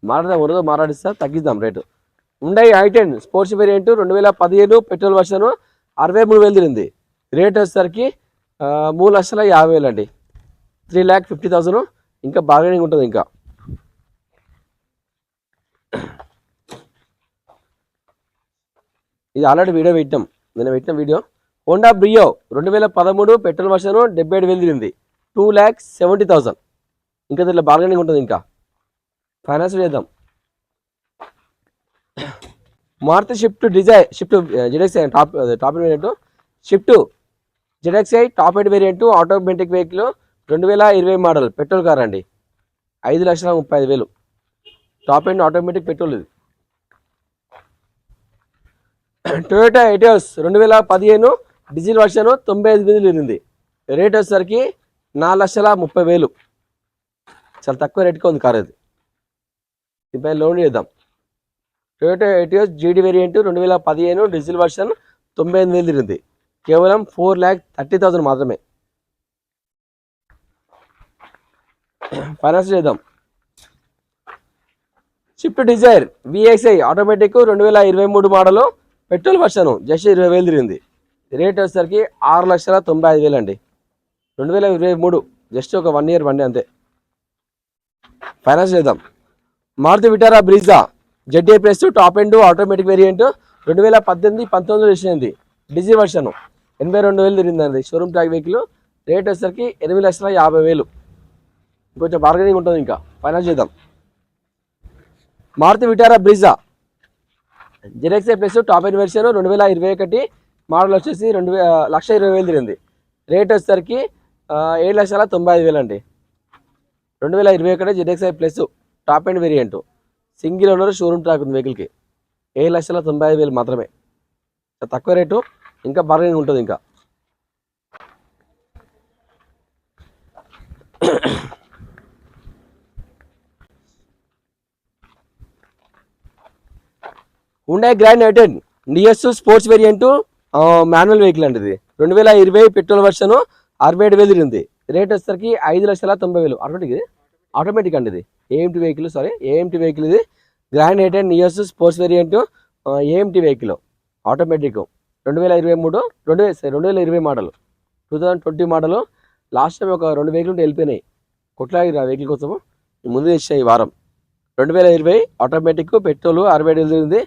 మాట్లాడిస్తా తగ్గిద్దాం రేటు. ఉండే i10 sports variant 2015 petrol version 63,000 తిరిగింది. రేట్ వచ్చేసరికి 3,50,000 అండి. 3,50,000. ఇంకా బార్గెనింగ్ ఉంటుంది. ఇంకా ఇది ఆల్రెడీ వీడియో పెట్టాం. నేను పెట్టిన video. Honda Brio 2013 petrol version 77,000 తిరిగింది. 2,70,000. ఇంకా దీంట్లో బార్గెనింగ్ ఉంటుంది. ఇంకా ఫైనాన్స్ చేద్దాం. Maruti Swift Dzire Swift ZXI top variant Swift ZXI top end variant automatic vehicle 2020 model petrol car అండి. 5,35,000. Top end automatic petrol. ఇది టొయోటా ఎటియోస్ 2015 డీజిల్ వర్షన్ 95,000 తిరిగింది. Rate వచ్చేసరికి 4,30,000. చాలా తక్కువ రేట్గా ఉంది కార్. అది దీనిపై లోన్ చేద్దాం. Toyota Etios GD variant 2015 diesel version 98,000 తిరిగింది. కేవలం 4,30,000 మాత్రమే. ఫైనాన్స్ చేద్దాం. Swift Dzire VXI automatic 2023 model petrol version just 20,000 తిరిగింది. రేట్ వచ్చేసరికి 6,95,000 అండి. 2023 జస్ట్ ఒక 1 ఇయర్ బండి అంతే. ఫైనాన్స్ చేద్దాం. Maruti Vitara Brezza ZA plus top end automatic variant 2018-19 register అయింది. డీజిల్ వర్షన్ 82,000 తిరిగిందండి. Showroom tag vehicle. రేట్ వచ్చేసరికి 8,50,000. ఇంకొంచెం బార్గెనింగ్ ఉంటుంది. ఇంకా ఫైనాన్స్ చేద్దాం. Maruti Vitara Brezza ZXI plus top end version 2021 model వచ్చేసి 1,20,000 తిరిగింది. రేట్ వచ్చేసరికి 7,95,000 అండి. 2021 ZXI plus top end variant single owner showroom track ఉంది వెహికల్కి. 7,95,000 మాత్రమే. తక్కువ రేటు. ఇంకా బార్గెనింగ్ ఉంటుంది. ఇంకా Hyundai Grand i10 Nios sports variant manual vehicle అండి. ఇది 2020 పెట్రోల్ వర్షన్ 67,000 తిరిగింది. రేట్ వచ్చేసరికి 5,90,000. ఆటోమేటిక్ అండి. ఇది ఏఎంటీ వెహికల్. AMT vehicle. ఇది Grand i10 Nios sports variant AMT vehicle automatic 2020 model 2020 model. Last time ఒక 2 వెహికల్ ఉంటే వెళ్ళిపోయినాయి. కొట్లాగి ఆ వెహికల్ కోసం ముందు తెచ్చాయి ఈ వారం. 2020 ఆటోమేటిక్ పెట్రోల్ 67,000 తిరిగింది.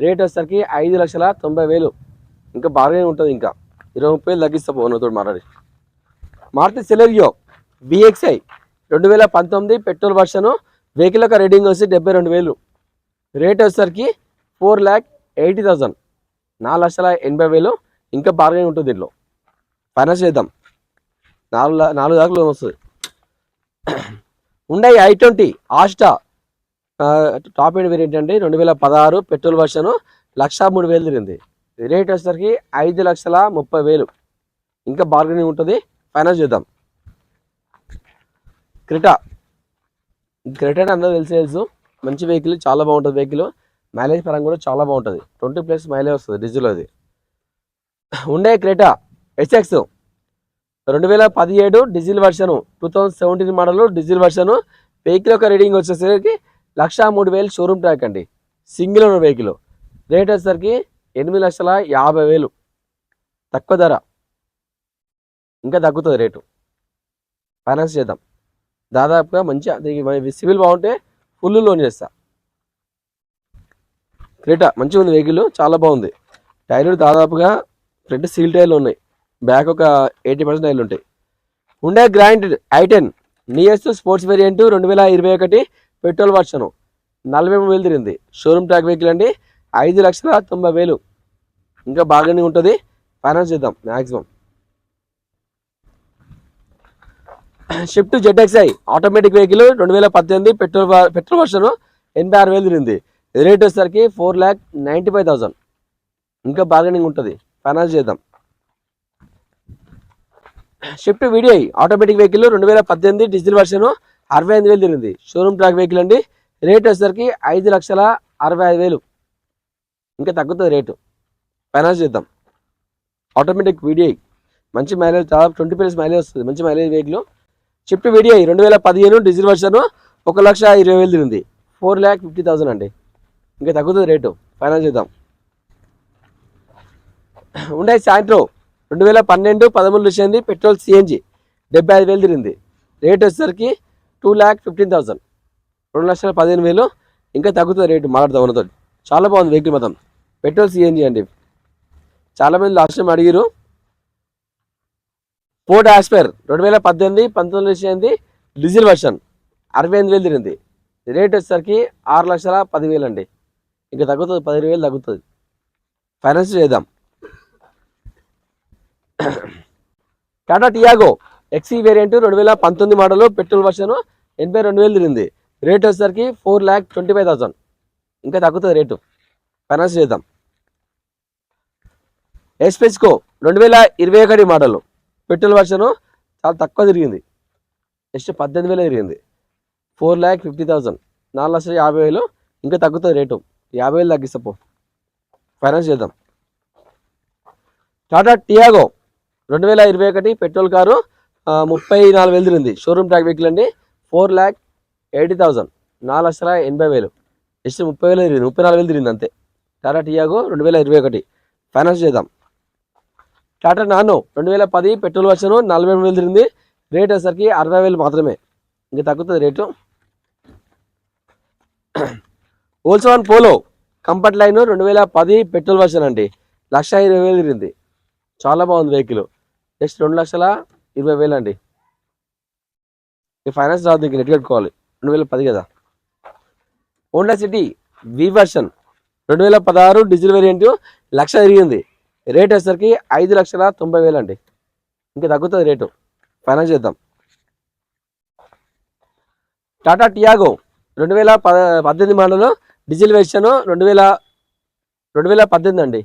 రేట్ వచ్చేసరికి 5,90,000. ఇంకా బార్గెనింగ్ ఉంటుంది. ఇంకా 20,30,000 తగ్గిస్తా పోనతో మాట్లాడి. Maruti Celerio VXI 2019 petrol version vehicle యొక్క రేటింగ్ వచ్చి 72,000. రేట్ వచ్చేసరికి 4,80,000. 4,80,000. ఇంకా బార్గెనింగ్ ఉంటుంది. దీంట్లో ఫైనాన్స్ చేద్దాం. 4 దాకా లోన్ వస్తుంది. ఉండే i20 Asta top end variant అండి. 2016 పెట్రోల్ వర్షన్ 1,03,000 తిరిగింది. రేట్ వచ్చేసరికి 5,30,000. ఇంకా బార్గెనింగ్ ఉంటుంది. ఫైనాన్స్ చేద్దాం. క్రెటా అందరూ తెలుసు. మంచి వెహికల్. చాలా బాగుంటుంది వెహికల్. మైలేజ్ పరంగా కూడా చాలా బాగుంటుంది. 20+ మైలేజ్ వస్తుంది డీజిల్. అది ఉండే Creta SX 2017 diesel version 2017 model diesel version. Vehicle యొక్క రీడింగ్ వచ్చేసరికి 1,03,000 షోరూమ్ ట్రాక్ అండి. Single owner vehicle. రేట్ వచ్చేసరికి 8,50,000. తక్కువ ధర. ఇంకా తగ్గుతుంది రేటు. ఫైనాన్స్ చేద్దాం. దాదాపుగా మంచిగా సివిల్ బాగుంటే ఫుల్ లోన్ చేస్తా. క్రెటా మంచిగా ఉంది వెహికల్. చాలా బాగుంది. టైర్లు దాదాపుగా ఫ్రంట్ సీల్ టైర్లు ఉన్నాయి. బ్యాక్ ఒక 80% టైర్లు ఉంటాయి. Hyundai Grand i10 Nios sports variant 2021 petrol version 43,000 తిరిగింది. షోరూమ్ ట్రాక్ వెహికల్ అండి. 5,90,000. ఇంకా బాగానే ఉంటుంది. ఫైనాన్స్ చేద్దాం maximum. Shift ZXi automatic vehicle 2018 petrol version 86,000 తిరిగింది. రేట్ వచ్చేసరికి 4,95,000. ఇంకా బార్గెనింగ్ ఉంటుంది. ఫైనాన్స్ చేద్దాం. Shift VDI automatic vehicle 2018 diesel version 65,000 తిరిగింది. షోరూమ్ ట్రాక్ వెహికల్ అండి. రేట్ వచ్చేసరికి 5,65,000. ఇంకా తగ్గుతుంది రేటు. ఫైనాన్స్ చేద్దాం. ఆటోమేటిక్ VDI మంచి మైలేజ్, చాలా 20+ మైలేజ్ వస్తుంది. మంచి mileage vehicle. Shift VDI 2015 diesel version 1,20,000 తిరిగింది. 4,50,000 అండి. ఇంకా తగ్గుతుంది రేటు. ఫైనాన్స్ చేద్దాం. హుండై శాంట్రో 2012-13 వచ్చింది. పెట్రోల్ CNG 75,000 తిరిగింది. రేట్ వచ్చేసరికి 2,15,000. 2,15,000. ఇంకా తగ్గుతుంది రేటు మాట్లాడదాం ఉన్నతో. చాలా బాగుంది వెహికల్ మొత్తం. పెట్రోల్ CNG అండి. చాలామంది లాస్ట్ టైం అడిగారు. ఫోర్డ్ ఆస్పైర్ 2018-19 వచ్చింది. డీజిల్ వర్షన్ 68,000 తిరిగింది. రేట్ వచ్చేసరికి 6,10,000 అండి. ఇంకా తగ్గుతుంది, 15,000 తగ్గుతుంది. ఫైనాన్స్ చేద్దాం. Tata Tiago XE variant 2019 model petrol version 82,000 తిరిగింది. రేట్ వచ్చేసరికి 4,25,000. ఇంకా తగ్గుతుంది రేటు. ఫైనాన్స్ చేద్దాం. ఎస్పెస్కో 2021 మోడల్ పెట్రోల్ వర్షన్ చాలా తక్కువ తిరిగింది. జస్ట్ 18,000 తిరిగింది. 4,50,000. 4,50,000. ఇంకా తగ్గుతుంది రేటు. 50,000 తగ్గిస్తా. ఫైనాన్స్ చేద్దాం. టాటా టియాగో 2021 పెట్రోల్ కారు 34,000 తిరిగింది. షోరూమ్ ట్రాక్ వెహికల్ అండి. 4,80,000. 4,80,000. జస్ట్ 30,000 తిరిగింది. 34,000 తిరిగింది అంతే. టాటా టియాగో 2021. ఫైనాన్స్ చేద్దాం. టాటా నానో 2010 పెట్రోల్ వర్షన్ 43,000 తిరిగింది. రేట్ వచ్చేసరికి 60,000 మాత్రమే. ఇంకా తగ్గుతుంది rate. Volkswagen Polo Comfortline 2010 petrol version అండి. 1,20,000 తిరిగింది. చాలా బాగుంది వెహికల్. జస్ట్ 2,20,000 అండి. ఈ ఫైనాన్స్ రాదు, ఇంక నెట్ కట్టుకోవాలి. 2010 కదా. Honda city V version 2016 diesel variant 1,00,000 తిరిగింది. రేట్ వచ్చేసరికి 5,90,000 అండి. ఇంకా తగ్గుతుంది రేటు. ఫైనాన్స్ చేద్దాం. Tata Tiago 2018 model diesel version 2018 అండి.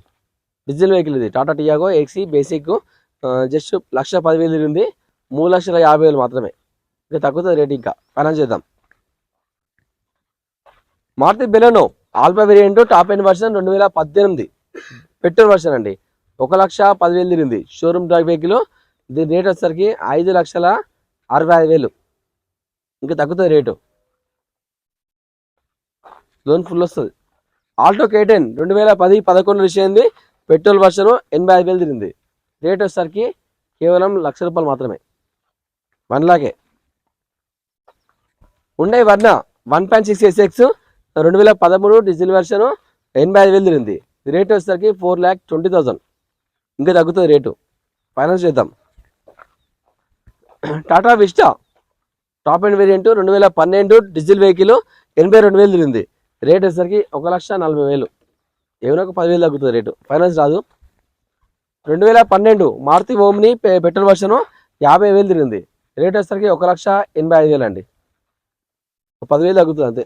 డీజిల్ వెహికల్ ఇది. Tata Tiago XE basic just 1,10,000 తిరిగింది. 3,50,000 మాత్రమే. ఇంకా తగ్గుతుంది రేట్. ఇంకా ఫైనాన్స్ చేద్దాం. Maruti Baleno Alpha variant top end version 2018 petrol version అండి. 1,10,000 తిరిగింది. Showroom track vehicle. దీని రేట్ వచ్చేసరికి 5,65,000. ఇంకా తగ్గుతుంది రేటు. లోన్ ఫుల్ వస్తుంది. ఆల్టో K10 2010-11 వచ్చింది. పెట్రోల్ వర్షన్ 85,000 తిరిగింది. రేట్ వచ్చేసరికి కేవలం ₹1,00,000 మాత్రమే. 1,00,000. Hyundai Verna 1.6 SX 2013 diesel version 85,000 తిరిగింది. రేట్ వచ్చేసరికి 4,20,000. ఇంకా తగ్గుతుంది రేటు. ఫైనాన్స్ చేద్దాం. Tata vista top end variant 2012 diesel vehicle 82,000 తిరిగింది. రేట్ వచ్చేసరికి 1,40,000. ఏమైనా ఒక 10,000 తగ్గుతుంది రేటు. ఫైనాన్స్ రాదు. 2012 మారుతి ఓమ్ని పెట్రోల్ వర్షన్ 50,000 తిరిగింది. రేట్ వచ్చేసరికి 1,85,000 అండి. 10,000 తగ్గుతుంది అంతే.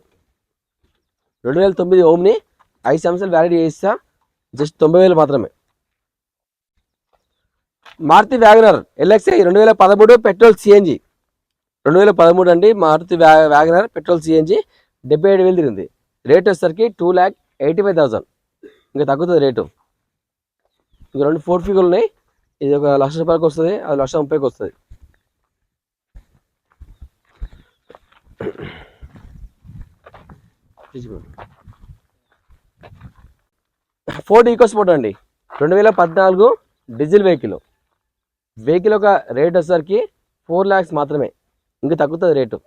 2009 ఓమ్ని 5 సంవత్సరాలు వ్యాలిడ్ చేయిస్తా. జస్ట్ 90,000 మాత్రమే. Maruti WagonR LXi 2013 petrol CNG 2013 అండి. మారుతి వ్యాగనర్ పెట్రోల్ CNG 77,000 తిరిగింది. రేట్ వచ్చేసరికి 2,85,000. ఇంకా తగ్గుతుంది రేటు. ఇంకా 2 4 ఫిగర్లు ఉన్నాయి. ఇది ఒక ₹1,00,000 వస్తుంది. అది ₹1,30,000 వస్తుంది. ఫోర్డ్ ఈకోస్పోర్ట్ అండి. 2014 డీజిల్ వెహికల్ ఒక రేట్ వచ్చేసరికి 4 lakhs మాత్రమే. ఇంకా తగ్గుతుంది రేటు.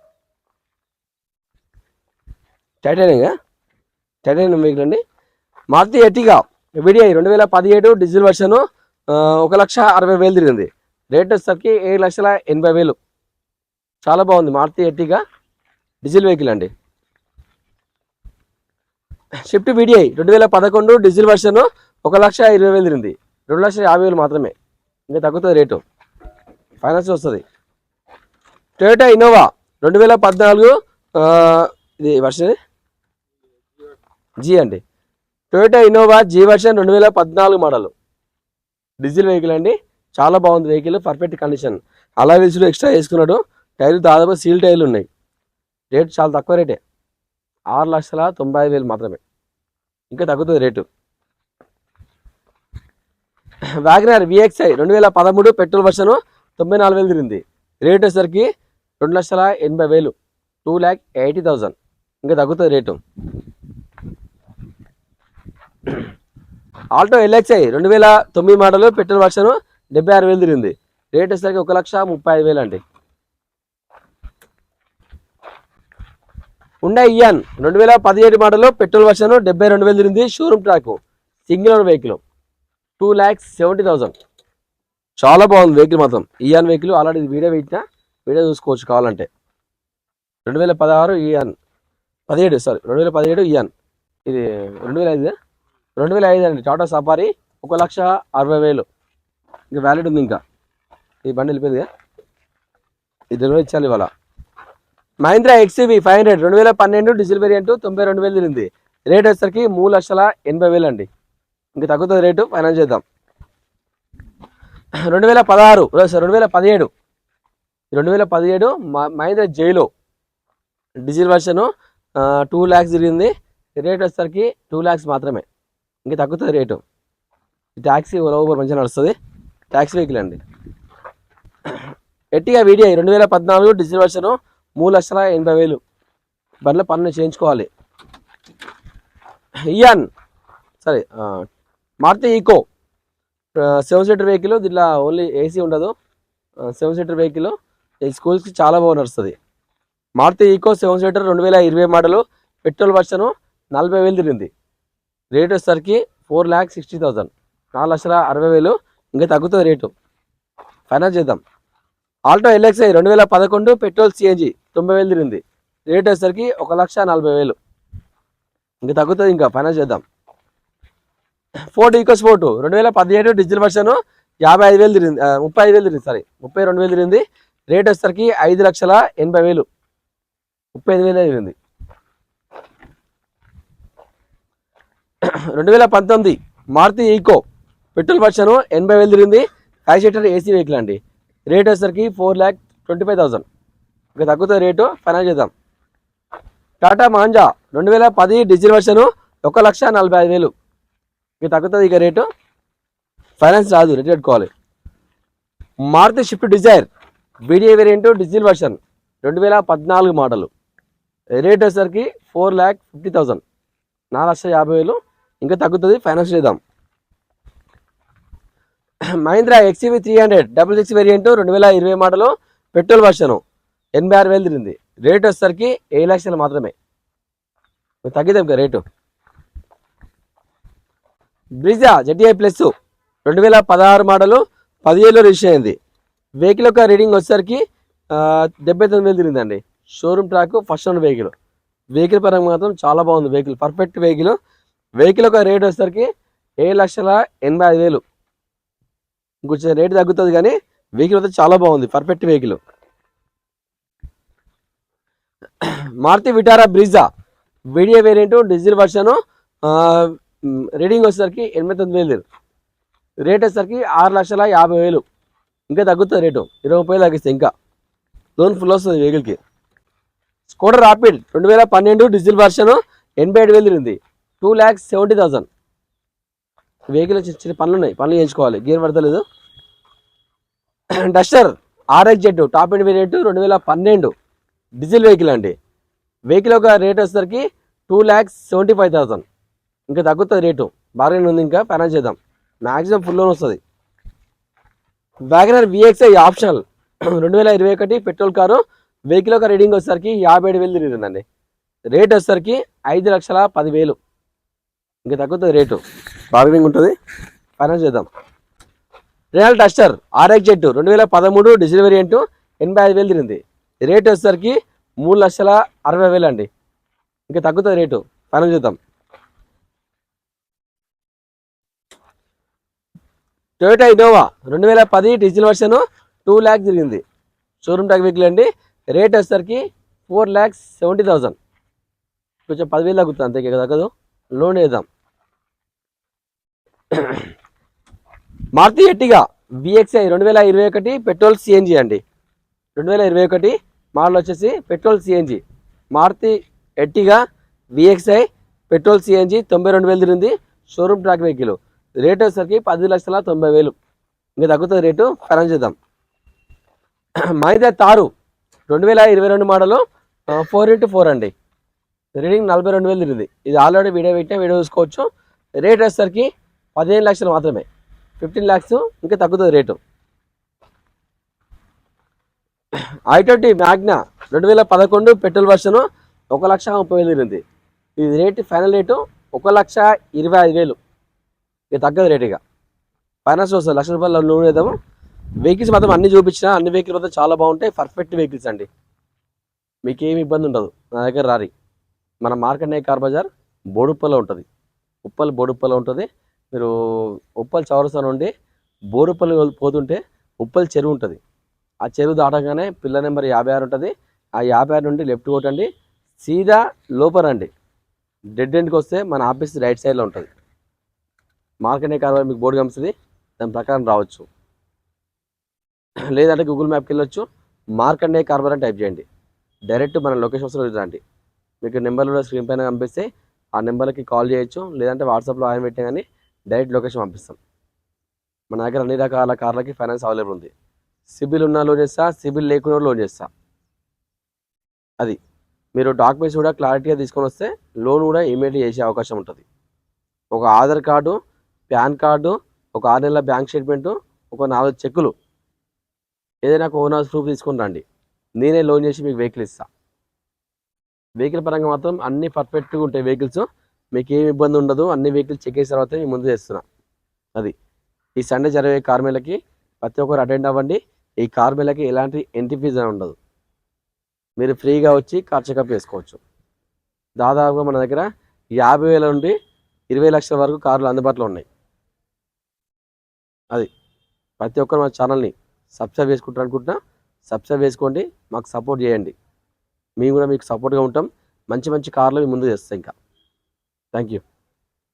టైటానియం వెహికల్ అండి. Maruti Ertiga VDI 2017 diesel version 1,60,000 తిరిగింది. రేట్ వచ్చేసరికి 7,80,000. చాలా బాగుంది. మారుతి ఎర్టిగా డీజిల్ వెహికల్ అండి. షిఫ్ట్ వీడిఐ 2011 డీజిల్ వర్షన్ 1,20,000 తిరిగింది. 2,50,000 మాత్రమే, ఇంకా తగ్గుతుంది రేటు, ఫైనాన్స్ వస్తుంది. టొయోటా ఇన్నోవా 2014 ఇది వర్షన్ జీ అండి. Toyota Innova G version 2014 model diesel vehicle అండి. చాలా బాగుంది వెహికల్, పర్ఫెక్ట్ కండిషన్. అలా వీల్స్ ఎక్స్ట్రా వేసుకున్నాడు. టైర్లు దాదాపు సీల్ టైర్లు ఉన్నాయి. రేట్ చాలా తక్కువ రేటే, 6,95,000 మాత్రమే, ఇంకా తగ్గుతుంది rate. Wagon R VXi 2013 petrol version 94,000 తిరిగింది. రేట్ వచ్చేసరికి 2,80,000, 2,80,000, ఇంకా తగ్గుతుంది rate. Alto LXi 2009 model petrol version 76,000 తిరిగింది. రేట్ వచ్చేసరికి 1,35,000 అండి. Hyundai Eon 2017 model petrol version 72,000 తిరిగింది. Showroom track, single owner vehicle, 2,70,000. చాలా బాగుంది వెహికల్ మాత్రం. ఇయాన్ వెహికల్ ఆల్రెడీ వీడియో పెట్టినా, వీడియో చూసుకోవచ్చు కావాలంటే. 2016 ఇయాన్ 2017 ఇయాన్, ఇది 2005 అండి. టాటా సఫారీ 1,60,000, ఇంకా వ్యాలిడ్ ఉంది. ఇంకా ఈ బండి వెళ్ళిపోయిందిగా, ఇది ఇచ్చాలి ఇవాళ. మహీంద్రా ఎక్స్యూవీ 500 2012 డీజిల్ వేరియంట్ 92,000 తిరిగింది. రేట్ వచ్చేసరికి 3,80,000 అండి, ఇంకా తగ్గుతుంది రేటు, ఫైనాన్స్ చేద్దాం. 2017 Mahindra Xylo diesel version 2 lakhs తిరిగింది. రేట్ వచ్చేసరికి 2 lakhs మాత్రమే, ఇంకా తగ్గుతుంది రేటు. ట్యాక్సీ ఓవర్ మంచిగా నడుస్తుంది, ట్యాక్సీ వెహికల్ అండి. ఎట్టిగా వీడిఐ 2014 డీజిల్ వర్షన్ 3,80,000, బండ్ల పన్ను చేయించుకోవాలి. Eon Maruti Eeco 7 seater vehicle, దీంట్లో ఓన్లీ ఏసీ ఉండదు. 7 సీటర్ వెహికల్, ఈ స్కూల్స్కి చాలా బాగా నడుస్తుంది. Maruti Eeco 7 seater 2020 model petrol version 40,000 తిరిగింది. రేట్ వచ్చేసరికి 4,60,000, 4,60,000, ఇంకా తగ్గుతుంది రేటు, ఫైనాన్స్ చేద్దాం. ఆల్టో ఎల్ఎక్స్ఐ 2011 పెట్రోల్ సిఎన్జి 90,000 తిరిగింది. రేట్ వచ్చేసరికి 1,40,000, ఇంకా తగ్గుతుంది, ఇంకా ఫైనాన్స్ చేద్దాం. Ford EcoSport 2017 diesel version 55,000 తిరిగింది. 35,000 తిరిగింది, 32,000 తిరిగింది. రేట్ వచ్చేసరికి 5,80,000, 35,000 తిరిగింది. 2019 మారుతి ఈకో పెట్రోల్ వర్షన్ 80,000 తిరిగింది. 5 సీటర్ ఏసీ వెహికల్ అండి. రేట్ వచ్చేసరికి 4,25,000, ఇంకా తగ్గుతుంది రేటు, ఫైనాన్స్ చేద్దాం. టాటా మాంజా 2010 డీజిల్ వర్షన్ 1,45,000, ఇంకా తగ్గుతుంది ఇక రేటు, ఫైనాన్స్ రాదు, రేట్ పెట్టుకోవాలి. Maruti Swift Dzire VDI variant diesel version 2014 model, rate వచ్చేసరికి 4,50,000, 4,50,000, ఇంకా తగ్గుతుంది, ఫైనాన్స్ చేద్దాం. Mahindra XUV 300 66 variant 2020 model petrol version 86,000 తిరిగింది. రేట్ వచ్చేసరికి 7 లక్షలు మాత్రమే, తగ్గిద్దాం ఇంకా rate. Brezza ZDI plus 2016 model 10,000 register అయింది. వెహికల్ యొక్క రీడింగ్ వచ్చేసరికి 79,000 తిరిగిందండి. Showroom track, first owner vehicle. Vehicle పరంగా మాత్రం చాలా బాగుంది వెహికల్, పర్ఫెక్ట్ వెహికల్. వెహికల్ యొక్క రేట్ వచ్చేసరికి 7,85,000, ఇంకొంచెం రేటు తగ్గుతుంది కానీ వెహికల్ అయితే చాలా బాగుంది, perfect vehicle. Maruti Vitara Brezza video variant diesel version reading వచ్చేసరికి 89,000, రేట్ వచ్చేసరికి 6,50,000, ఇంకా తగ్గుతుంది రేటు, 20,000 తగ్గిస్తాయి, ఇంకా లోన్ ఫుల్ వస్తుంది వెహికల్కి. స్కూటర్ రాపిడ్ 2012 డీజిల్ వర్షన్ 87,000 తిరిగింది. 2,70,000. వెహికల్ చిన్న పనులు ఉన్నాయి, పనులు చేయించుకోవాలి, గేర్ పడతలేదు. Duster RX-Z top end variant 2012 diesel vehicle అండి. వెహికల్ యొక్క రేట్ వచ్చేసరికి 2,75,000, ఇంకా తగ్గుతుంది రేటు, బార్గెన్ ఉంది, ఇంకా ఫైనాన్స్ చేద్దాం, మ్యాక్సిమం ఫుల్ లోన్ వస్తుంది. Wagon R VXi optional 2021 petrol car. Vehicle యొక్క రీడింగ్ వచ్చేసరికి 57,000 తిరిగిందండి. రేట్ వచ్చేసరికి 5,10,000, ఇంకా తగ్గుతుంది రేటు, బార్గెనింగ్ ఉంటుంది, ఫైనాన్స్ చేద్దాం. Renault Duster RX-Z 2013 diesel variant 85,000 తిరిగింది. రేట్ వచ్చేసరికి 3,60,000 అండి. ఇంకా తగ్గుతుంది రేటు, ఫైనల్ చూద్దాం. Toyota Innova 2010 diesel version 2 lakhs తిరిగింది. షోరూమ్ ట్యాగ్ వెహికల్ అండి. రేట్ వచ్చేసరికి 4,70,000. కొంచెం 10,000 తగ్గుతుంది, అంతే తగ్గదు. లోన్ వేద్దాం. Maruti Ertiga VXi 2021 petrol CNG అండి. 2021 మోడల్ వచ్చేసి petrol CNG. Maruti Ertiga VXi petrol CNG 92,000 తిరిగింది. Showroom track vehicle. రేట్ వచ్చేసరికి 10,90,000. ఇంకా తగ్గుతుంది రేటు, ఫైనల్ చేద్దాం. మహీంద్రా తారు 2022 మోడల్ 4x4 అండి. రీడింగ్ 42,000 తిరిగింది. ఇది ఆల్రెడీ వీడియో పెట్టినా, వీడియో చూసుకోవచ్చు. రేట్ వచ్చేసరికి 15 లక్షలు మాత్రమే, 15 lakhs. ఇంకా తగ్గుతుంది rate. i20 Magna 2011 petrol version 1,30,000 తిరిగింది. ఇది రేటు, ఫైనల్ రేటు 1,25,000. ఇక తగ్గదు రేటు. ఇక ఫైనాన్స్ వస్తుంది, ₹1,00,000 లోన్ వేద్దాము. వెహికల్స్ మాత్రం అన్ని చూపించిన, అన్ని వెహికల్ మాత్రం చాలా బాగుంటాయి, పర్ఫెక్ట్ వెహికల్స్ అండి. మీకు ఏమి ఇబ్బంది ఉండదు, నా దగ్గర రారి. మన మార్కండే కార్ బజార్ బోడుప్పల్లో ఉంటుంది. బోడుప్పల్లో ఉంటుంది. మీరు ఉప్పల్ చౌరస్తా నుండి బోడుప్పల్ పోతుంటే ఉప్పల్ చెరువు ఉంటుంది. ఆ చెరువు దాటగానే పిల్లర్ నెంబర్ 56 ఉంటుంది. ఆ 56 నుండి లెఫ్ట్ కొట్టండి, సీదా లోపల రండి. డెడ్ ఎండ్కి వస్తే మన ఆఫీస్ రైట్ సైడ్లో ఉంటుంది. మార్కండే కార్ బజార్ మీకు బోర్డు కనిపిస్తుంది, దాని ప్రకారం రావచ్చు. లేదంటే గూగుల్ మ్యాప్కి వెళ్ళొచ్చు, మార్కండే కార్ బజార్ టైప్ చేయండి. డైరెక్ట్ మన లొకేషన్ వస్తుంది రండి. మీకు నెంబర్లు స్క్రీన్ పైన పంపిస్తే ఆ నెంబర్కి కాల్ చేయొచ్చు, లేదంటే వాట్సాప్లో ఆయన పెట్టినా కానీ డైరెక్ట్ లొకేషన్ పంపిస్తాం. మన దగ్గర అన్ని రకాల కార్లకి ఫైనాన్స్ అవైలబుల్ ఉంది. సిబిల్ ఉన్న లోన్ చేస్తా, సిబిల్ లేకుండా లోన్ చేస్తా. అది మీరు డాక్యుమెంట్స్ కూడా క్లారిటీగా తీసుకొని వస్తే లోన్ కూడా ఇమీడియట్ చేసే అవకాశం ఉంటుంది. ఒక ఆధార్ కార్డు, పాన్ కార్డు, ఒక 6 నెలల బ్యాంక్ స్టేట్మెంటు, ఒక 4 చెక్కులు, ఏదైనా ఒక ఓనర్స్ ప్రూఫ్ తీసుకొని రండి. నేనే లోన్ చేసి మీకు వెహికల్ ఇస్తాను. వెహికల్ పరంగా మాత్రం అన్ని పర్ఫెక్ట్గా ఉంటాయి వెహికల్స్, మీకు ఏమి ఇబ్బంది ఉండదు. అన్ని వెహికల్స్ చెక్ చేసిన తర్వాత మీ ముందు చేస్తున్నా. అది ఈ సండే జరిగే కార్ మేళకి ప్రతి ఒక్కరు అటెండ్ అవ్వండి. ఈ కార్ మేళకి ఎలాంటి ఎంట్రీ ఫీజు అని ఉండదు. మీరు ఫ్రీగా వచ్చి కార్ చెకప్ చేసుకోవచ్చు. దాదాపుగా మన దగ్గర 50,000 నుండి 20 లక్షల వరకు కార్లు అందుబాటులో ఉన్నాయి. అది ప్రతి ఒక్కరు మన ఛానల్ని సబ్స్క్రైబ్ చేసుకుంటారు అనుకుంటున్నా. సబ్స్క్రైబ్ చేసుకోండి, మాకు సపోర్ట్ చేయండి. మేము కూడా మీకు సపోర్ట్గా ఉంటాం. మంచి మంచి కార్లు మీ ముందు చేస్తాం. ఇంకా థ్యాంక్ యూ.